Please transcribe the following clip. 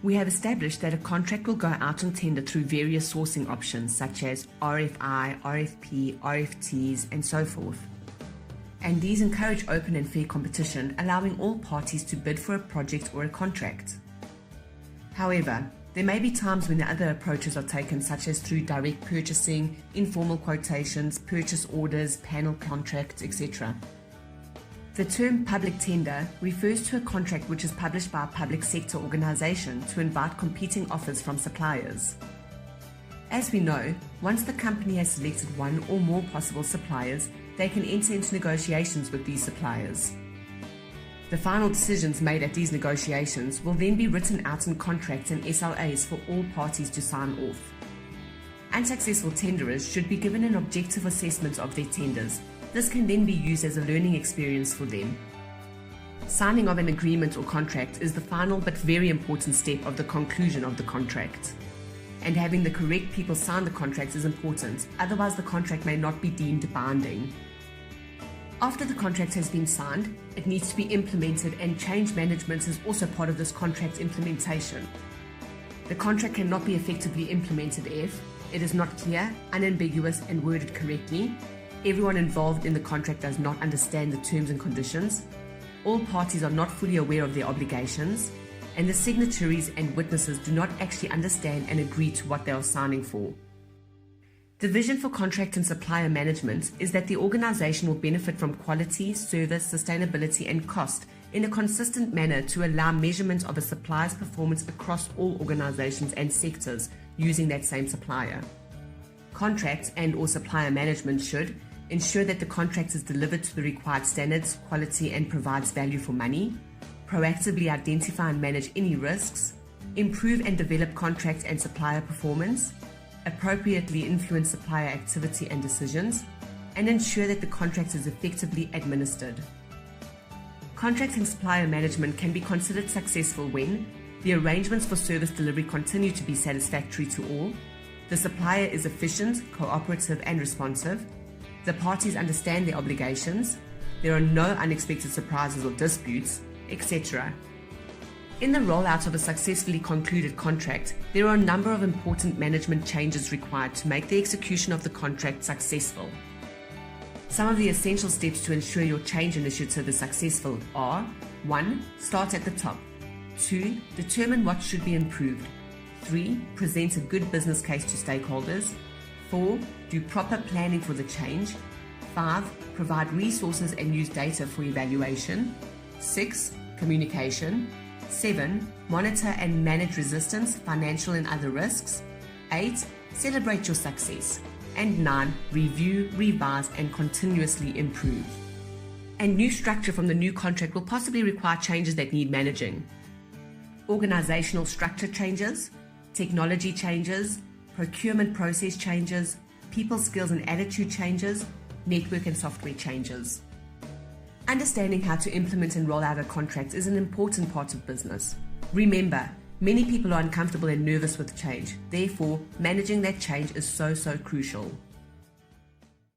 We have established that a contract will go out on tender through various sourcing options such as RFI, RFP, RFTs, and so forth. And these encourage open and fair competition, allowing all parties to bid for a project or a contract. However, there may be times when the other approaches are taken, such as through direct purchasing, informal quotations, purchase orders, panel contracts, etc. The term public tender refers to a contract which is published by a public sector organization to invite competing offers from suppliers. As we know, once the company has selected one or more possible suppliers, they can enter into negotiations with these suppliers. The final decisions made at these negotiations will then be written out in contracts and SLAs for all parties to sign off. Unsuccessful tenderers should be given an objective assessment of their tenders. This can then be used as a learning experience for them. Signing of an agreement or contract is the final but very important step of the conclusion of the contract. And having the correct people sign the contract is important, otherwise the contract may not be deemed binding. After the contract has been signed, it needs to be implemented, and change management is also part of this contract implementation. The contract cannot be effectively implemented if it is not clear, unambiguous, and worded correctly, everyone involved in the contract does not understand the terms and conditions, all parties are not fully aware of their obligations, and the signatories and witnesses do not actually understand and agree to what they are signing for. The vision for contract and supplier management is that the organization will benefit from quality, service, sustainability, and cost in a consistent manner to allow measurement of a supplier's performance across all organizations and sectors using that same supplier. Contract and/or supplier management should ensure that the contract is delivered to the required standards, quality, and provides value for money, proactively identify and manage any risks, improve and develop contract and supplier performance, appropriately influence supplier activity and decisions, and ensure that the contract is effectively administered. Contract and supplier management can be considered successful when the arrangements for service delivery continue to be satisfactory to all, the supplier is efficient, cooperative, and responsive, the parties understand their obligations, there are no unexpected surprises or disputes, etc. In the rollout of a successfully concluded contract, there are a number of important management changes required to make the execution of the contract successful. Some of the essential steps to ensure your change initiative is successful are: 1. Start at the top. 2. Determine what should be improved. 3. Present a good business case to stakeholders. 4. Do proper planning for the change. 5. Provide resources and use data for evaluation. 6. Communication. 7. Monitor and manage resistance, financial and other risks. 8. Celebrate your success. And 9. Review, revise, and continuously improve. And new structure from the new contract will possibly require changes that need managing. Organizational structure changes, technology changes, procurement process changes, people skills and attitude changes, network and software changes. Understanding how to implement and roll out a contract is an important part of business. Remember, many people are uncomfortable and nervous with change. Therefore, managing that change is so crucial.